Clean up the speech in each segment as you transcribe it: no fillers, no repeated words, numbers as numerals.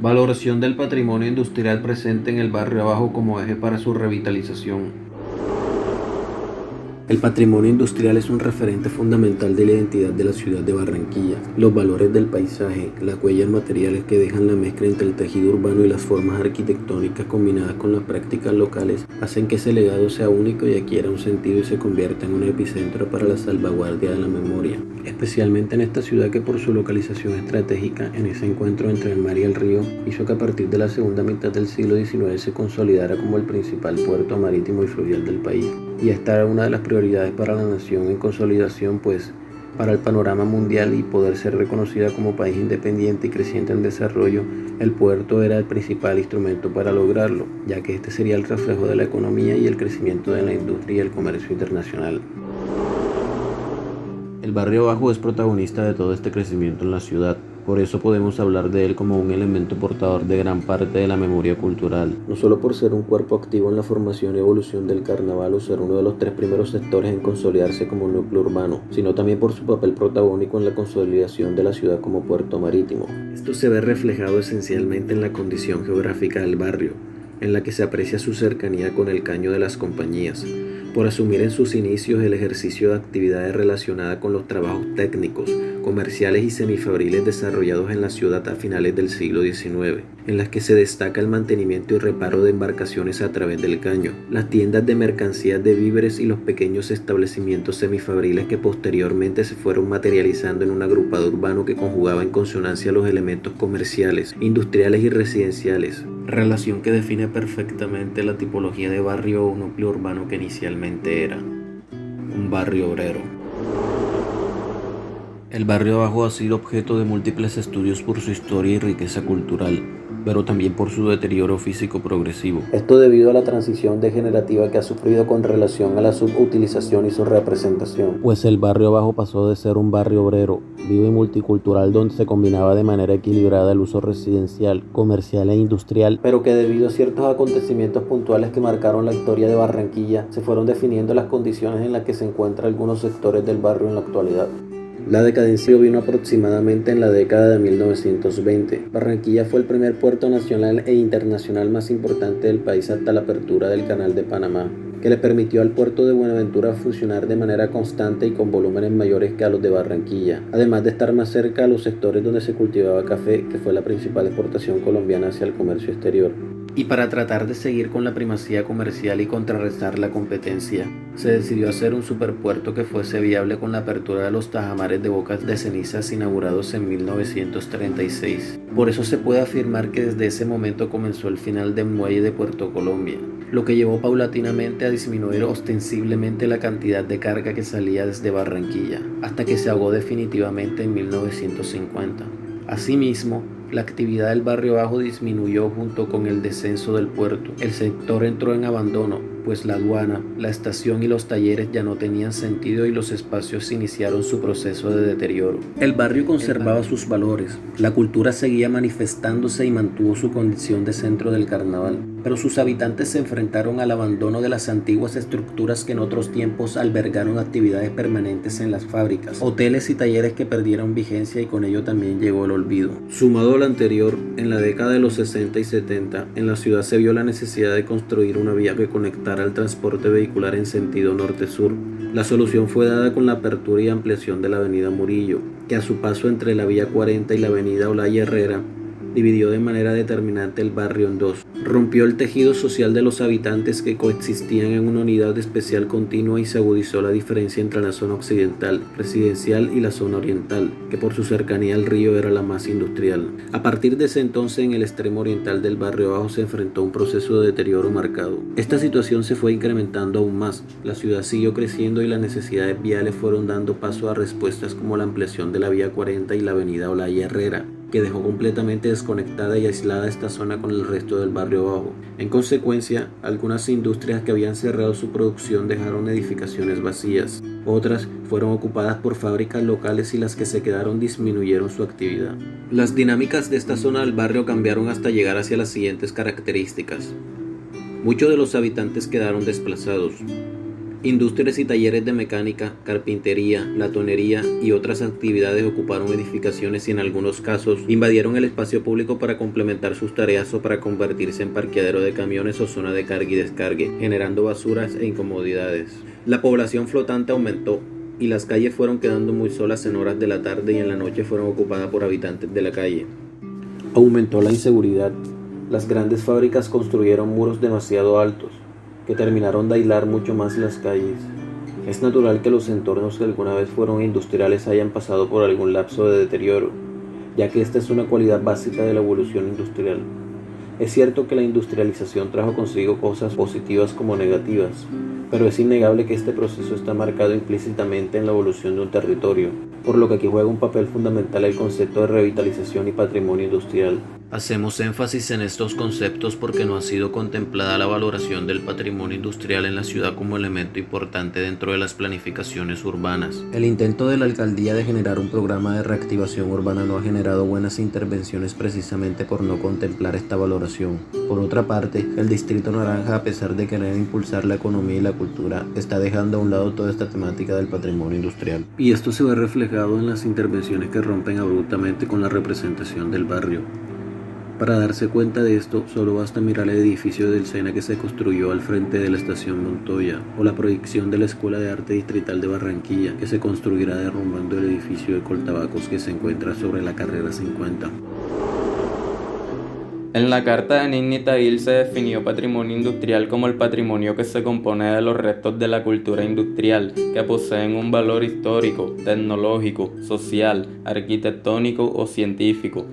Valoración del patrimonio industrial presente en el barrio abajo como eje para su revitalización. El patrimonio industrial es un referente fundamental de la identidad de la ciudad de Barranquilla. Los valores del paisaje, las huellas materiales que dejan la mezcla entre el tejido urbano y las formas arquitectónicas combinadas con las prácticas locales hacen que ese legado sea único y adquiera un sentido y se convierta en un epicentro para la salvaguardia de la memoria, especialmente en esta ciudad que por su localización estratégica en ese encuentro entre el mar y el río hizo que a partir de la segunda mitad del siglo XIX se consolidara como el principal puerto marítimo y fluvial del país. Y esta era una de las prioridades para la nación en consolidación, pues para el panorama mundial y poder ser reconocida como país independiente y creciente en desarrollo, el puerto era el principal instrumento para lograrlo, ya que este sería el reflejo de la economía y el crecimiento de la industria y el comercio internacional. El barrio bajo es protagonista de todo este crecimiento en la ciudad. Por eso podemos hablar de él como un elemento portador de gran parte de la memoria cultural, no solo por ser un cuerpo activo en la formación y evolución del carnaval o ser uno de los 3 primeros sectores en consolidarse como núcleo urbano, sino también por su papel protagónico en la consolidación de la ciudad como puerto marítimo. Esto se ve reflejado esencialmente en la condición geográfica del barrio, en la que se aprecia su cercanía con el caño de las compañías, por asumir en sus inicios el ejercicio de actividades relacionadas con los trabajos técnicos, comerciales y semifabriles desarrollados en la ciudad a finales del siglo XIX, en las que se destaca el mantenimiento y reparo de embarcaciones a través del caño, las tiendas de mercancías de víveres y los pequeños establecimientos semifabriles que posteriormente se fueron materializando en un agrupado urbano que conjugaba en consonancia los elementos comerciales, industriales y residenciales, relación que define perfectamente la tipología de barrio o núcleo urbano que inicialmente era un barrio obrero. El barrio abajo ha sido objeto de múltiples estudios por su historia y riqueza cultural, pero también por su deterioro físico progresivo. Esto debido a la transición degenerativa que ha sufrido con relación a la subutilización y su representación. Pues el barrio abajo pasó de ser un barrio obrero, vivo y multicultural donde se combinaba de manera equilibrada el uso residencial, comercial e industrial, pero que debido a ciertos acontecimientos puntuales que marcaron la historia de Barranquilla, se fueron definiendo las condiciones en las que se encuentran algunos sectores del barrio en la actualidad. La decadencia vino aproximadamente en la década de 1920. Barranquilla fue el primer puerto nacional e internacional más importante del país hasta la apertura del Canal de Panamá, que le permitió al puerto de Buenaventura funcionar de manera constante y con volúmenes mayores que a los de Barranquilla, además de estar más cerca a los sectores donde se cultivaba café, que fue la principal exportación colombiana hacia el comercio exterior. Y para tratar de seguir con la primacía comercial y contrarrestar la competencia, se decidió hacer un superpuerto que fuese viable con la apertura de los tajamares de bocas de cenizas inaugurados en 1936. Por eso se puede afirmar que desde ese momento comenzó el final del muelle de Puerto Colombia, lo que llevó paulatinamente a disminuir ostensiblemente la cantidad de carga que salía desde Barranquilla, hasta que se ahogó definitivamente en 1950. Asimismo, la actividad del barrio bajo disminuyó junto con el descenso del puerto. El sector entró en abandono, pues la aduana, la estación y los talleres ya no tenían sentido y los espacios iniciaron su proceso de deterioro. El barrio conservaba sus valores, la cultura seguía manifestándose y mantuvo su condición de centro del carnaval, pero sus habitantes se enfrentaron al abandono de las antiguas estructuras que en otros tiempos albergaron actividades permanentes en las fábricas, hoteles y talleres que perdieron vigencia y con ello también llegó el olvido. Sumado a lo anterior, en la década de los 60 y 70, en la ciudad se vio la necesidad de construir una vía que conectara al transporte vehicular en sentido norte-sur. La solución fue dada con la apertura y ampliación de la avenida Murillo, que a su paso entre la vía 40 y la avenida Olaya Herrera, dividió de manera determinante el barrio en dos. Rompió el tejido social de los habitantes que coexistían en una unidad especial continua y se agudizó la diferencia entre la zona occidental, residencial y la zona oriental, que por su cercanía al río era la más industrial. A partir de ese entonces, en el extremo oriental del barrio bajo se enfrentó a un proceso de deterioro marcado. Esta situación se fue incrementando aún más. La ciudad siguió creciendo y las necesidades viales fueron dando paso a respuestas como la ampliación de la vía 40 y la avenida Olaya Herrera, que dejó completamente desconectada y aislada esta zona con el resto del barrio bajo. En consecuencia, algunas industrias que habían cerrado su producción dejaron edificaciones vacías. Otras fueron ocupadas por fábricas locales y las que se quedaron disminuyeron su actividad. Las dinámicas de esta zona del barrio cambiaron hasta llegar hacia las siguientes características. Muchos de los habitantes quedaron desplazados. Industrias y talleres de mecánica, carpintería, latonería y otras actividades ocuparon edificaciones y en algunos casos invadieron el espacio público para complementar sus tareas o para convertirse en parqueadero de camiones o zona de carga y descargue, generando basuras e incomodidades. La población flotante aumentó y las calles fueron quedando muy solas en horas de la tarde y en la noche fueron ocupadas por habitantes de la calle. Aumentó la inseguridad. Las grandes fábricas construyeron muros demasiado altos, que terminaron de aislar mucho más las calles. Es natural que los entornos que alguna vez fueron industriales hayan pasado por algún lapso de deterioro, ya que esta es una cualidad básica de la evolución industrial. Es cierto que la industrialización trajo consigo cosas positivas como negativas, pero es innegable que este proceso está marcado implícitamente en la evolución de un territorio, por lo que aquí juega un papel fundamental el concepto de revitalización y patrimonio industrial. Hacemos énfasis en estos conceptos porque no ha sido contemplada la valoración del patrimonio industrial en la ciudad como elemento importante dentro de las planificaciones urbanas. El intento de la alcaldía de generar un programa de reactivación urbana no ha generado buenas intervenciones precisamente por no contemplar esta valoración. Por otra parte, el Distrito Naranja, a pesar de querer impulsar la economía y la cultura, está dejando a un lado toda esta temática del patrimonio industrial. Y esto se ve reflejado en las intervenciones que rompen abruptamente con la representación del barrio. Para darse cuenta de esto, solo basta mirar el edificio del SENA que se construyó al frente de la estación Montoya, o la proyección de la Escuela de Arte Distrital de Barranquilla, que se construirá derrumbando el edificio de Coltabacos que se encuentra sobre la carrera 50. En la Carta de Niní Tagil se definió patrimonio industrial como el patrimonio que se compone de los restos de la cultura industrial, que poseen un valor histórico, tecnológico, social, arquitectónico o científico.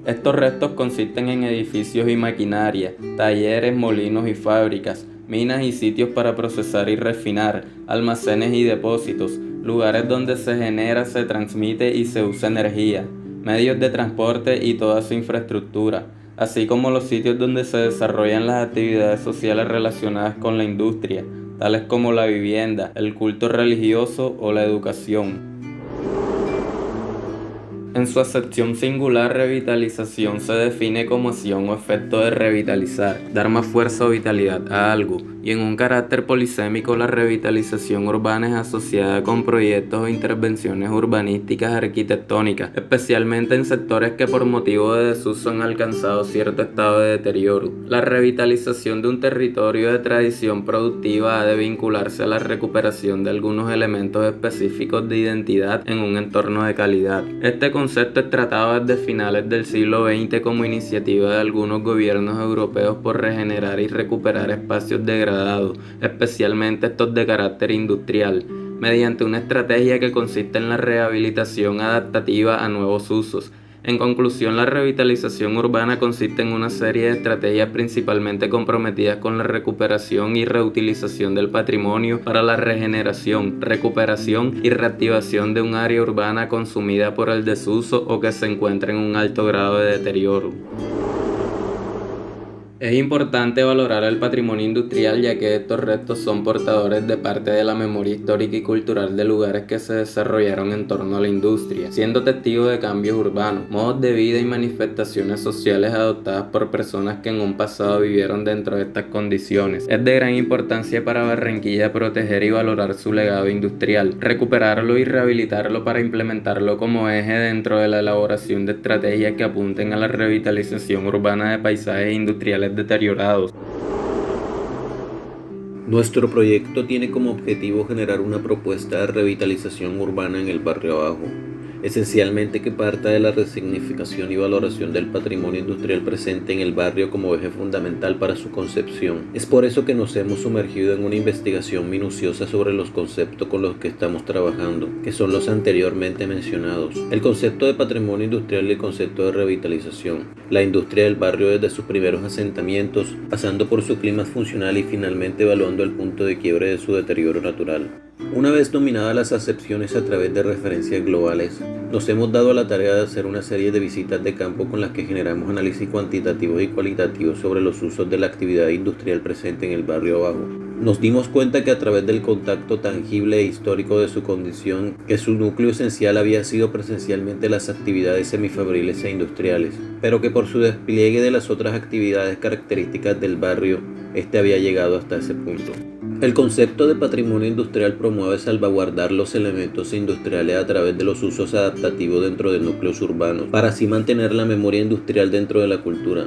Estos restos consisten en edificios y maquinaria, talleres, molinos y fábricas, minas y sitios para procesar y refinar, almacenes y depósitos, lugares donde se genera, se transmite y se usa energía, medios de transporte y toda su infraestructura, así como los sitios donde se desarrollan las actividades sociales relacionadas con la industria, tales como la vivienda, el culto religioso o la educación. En su acepción singular, revitalización se define como acción o efecto de revitalizar, dar más fuerza o vitalidad a algo, y en un carácter polisémico la revitalización urbana es asociada con proyectos o intervenciones urbanísticas arquitectónicas, especialmente en sectores que por motivo de desuso han alcanzado cierto estado de deterioro. La revitalización de un territorio de tradición productiva ha de vincularse a la recuperación de algunos elementos específicos de identidad en un entorno de calidad. Este concepto es tratado desde finales del siglo XX como iniciativa de algunos gobiernos europeos por regenerar y recuperar espacios degradados, especialmente estos de carácter industrial, mediante una estrategia que consiste en la rehabilitación adaptativa a nuevos usos. En conclusión, la revitalización urbana consiste en una serie de estrategias principalmente comprometidas con la recuperación y reutilización del patrimonio para la regeneración, recuperación y reactivación de un área urbana consumida por el desuso o que se encuentra en un alto grado de deterioro. Es importante valorar el patrimonio industrial ya que estos restos son portadores de parte de la memoria histórica y cultural de lugares que se desarrollaron en torno a la industria, siendo testigos de cambios urbanos, modos de vida y manifestaciones sociales adoptadas por personas que en un pasado vivieron dentro de estas condiciones. Es de gran importancia para Barranquilla proteger y valorar su legado industrial, recuperarlo y rehabilitarlo para implementarlo como eje dentro de la elaboración de estrategias que apunten a la revitalización urbana de paisajes industriales deteriorados. Nuestro proyecto tiene como objetivo generar una propuesta de revitalización urbana en el barrio Abajo, esencialmente que parta de la resignificación y valoración del patrimonio industrial presente en el barrio como eje fundamental para su concepción. Es por eso que nos hemos sumergido en una investigación minuciosa sobre los conceptos con los que estamos trabajando, que son los anteriormente mencionados: el concepto de patrimonio industrial y el concepto de revitalización, la industria del barrio desde sus primeros asentamientos, pasando por su clima funcional y finalmente evaluando el punto de quiebre de su deterioro natural. Una vez dominadas las acepciones a través de referencias globales, nos hemos dado a la tarea de hacer una serie de visitas de campo con las que generamos análisis cuantitativos y cualitativos sobre los usos de la actividad industrial presente en el barrio Abajo. Nos dimos cuenta que a través del contacto tangible e histórico de su condición, que su núcleo esencial había sido presencialmente las actividades semifabriles e industriales, pero que por su despliegue de las otras actividades características del barrio, este había llegado hasta ese punto. El concepto de patrimonio industrial promueve salvaguardar los elementos industriales a través de los usos adaptativos dentro de núcleos urbanos, para así mantener la memoria industrial dentro de la cultura.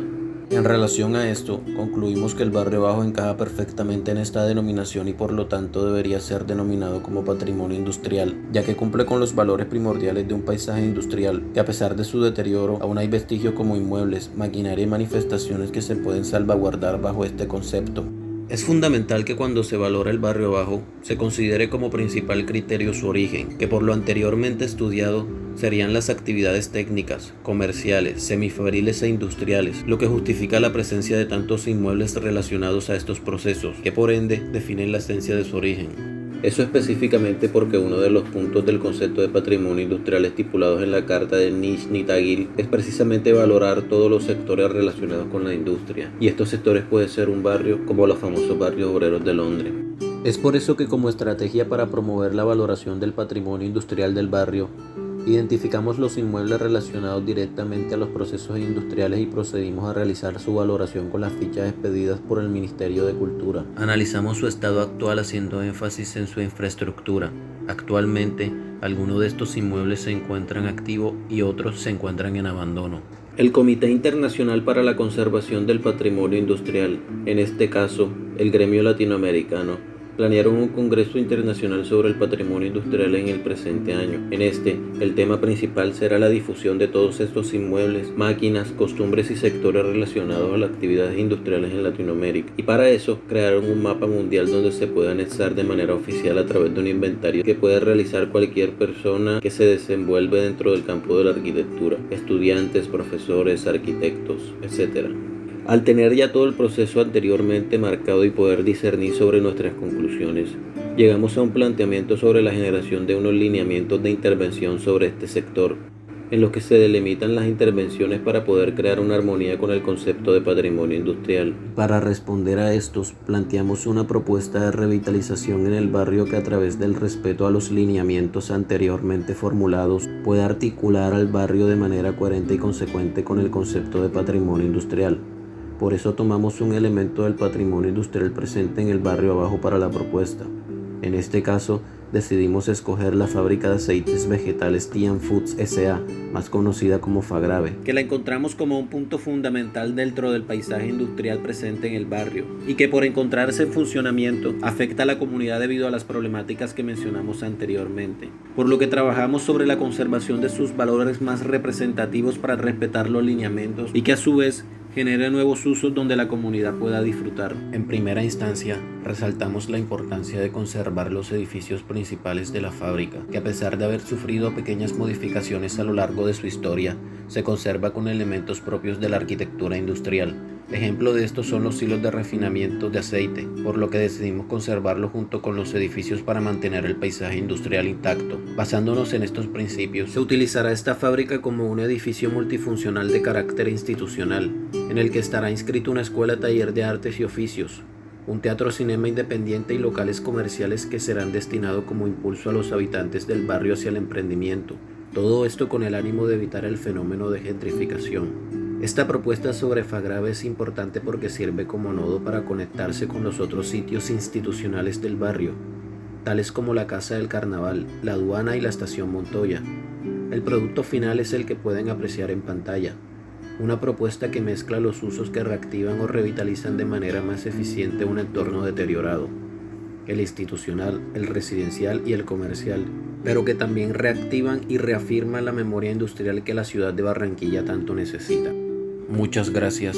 En relación a esto, concluimos que el barrio bajo encaja perfectamente en esta denominación y por lo tanto debería ser denominado como patrimonio industrial, ya que cumple con los valores primordiales de un paisaje industrial, que a pesar de su deterioro, aún hay vestigios como inmuebles, maquinaria y manifestaciones que se pueden salvaguardar bajo este concepto. Es fundamental que cuando se valora el barrio bajo, se considere como principal criterio su origen, que por lo anteriormente estudiado serían las actividades técnicas, comerciales, semifabriles e industriales, lo que justifica la presencia de tantos inmuebles relacionados a estos procesos, que por ende definen la esencia de su origen. Eso específicamente porque uno de los puntos del concepto de patrimonio industrial estipulados en la Carta de Nizhny Tagil es precisamente valorar todos los sectores relacionados con la industria, y estos sectores pueden ser un barrio como los famosos barrios obreros de Londres. Es por eso que como estrategia para promover la valoración del patrimonio industrial del barrio, identificamos los inmuebles relacionados directamente a los procesos industriales y procedimos a realizar su valoración con las fichas expedidas por el Ministerio de Cultura. Analizamos su estado actual haciendo énfasis en su infraestructura. Actualmente, algunos de estos inmuebles se encuentran activos y otros se encuentran en abandono. El Comité Internacional para la Conservación del Patrimonio Industrial, en este caso, el Gremio Latinoamericano, planearon un congreso internacional sobre el patrimonio industrial en el presente año. En este, el tema principal será la difusión de todos estos inmuebles, máquinas, costumbres y sectores relacionados a las actividades industriales en Latinoamérica. Y para eso, crearon un mapa mundial donde se puede anexar de manera oficial a través de un inventario que puede realizar cualquier persona que se desenvuelve dentro del campo de la arquitectura, estudiantes, profesores, arquitectos, etc. Al tener ya todo el proceso anteriormente marcado y poder discernir sobre nuestras conclusiones, llegamos a un planteamiento sobre la generación de unos lineamientos de intervención sobre este sector, en los que se delimitan las intervenciones para poder crear una armonía con el concepto de patrimonio industrial. Para responder a estos, planteamos una propuesta de revitalización en el barrio que a través del respeto a los lineamientos anteriormente formulados pueda articular al barrio de manera coherente y consecuente con el concepto de patrimonio industrial. Por eso tomamos un elemento del patrimonio industrial presente en el barrio abajo para la propuesta. En este caso, decidimos escoger la fábrica de aceites vegetales Tian Foods S.A., más conocida como Fagrave, que la encontramos como un punto fundamental dentro del paisaje industrial presente en el barrio, y que por encontrarse en funcionamiento afecta a la comunidad debido a las problemáticas que mencionamos anteriormente, por lo que trabajamos sobre la conservación de sus valores más representativos para respetar los lineamientos y que a su vez genere nuevos usos donde la comunidad pueda disfrutar. En primera instancia, resaltamos la importancia de conservar los edificios principales de la fábrica, que a pesar de haber sufrido pequeñas modificaciones a lo largo de su historia, se conserva con elementos propios de la arquitectura industrial. Ejemplo de esto son los hilos de refinamiento de aceite, por lo que decidimos conservarlo junto con los edificios para mantener el paisaje industrial intacto. Basándonos en estos principios, se utilizará esta fábrica como un edificio multifuncional de carácter institucional, en el que estará inscrito una escuela-taller de artes y oficios, un teatro-cinema independiente y locales comerciales que serán destinados como impulso a los habitantes del barrio hacia el emprendimiento. Todo esto con el ánimo de evitar el fenómeno de gentrificación. Esta propuesta sobre Fagrave es importante porque sirve como nodo para conectarse con los otros sitios institucionales del barrio, tales como la Casa del Carnaval, la aduana y la Estación Montoya. El producto final es el que pueden apreciar en pantalla, una propuesta que mezcla los usos que reactivan o revitalizan de manera más eficiente un entorno deteriorado, el institucional, el residencial y el comercial, pero que también reactivan y reafirman la memoria industrial que la ciudad de Barranquilla tanto necesita. Muchas gracias.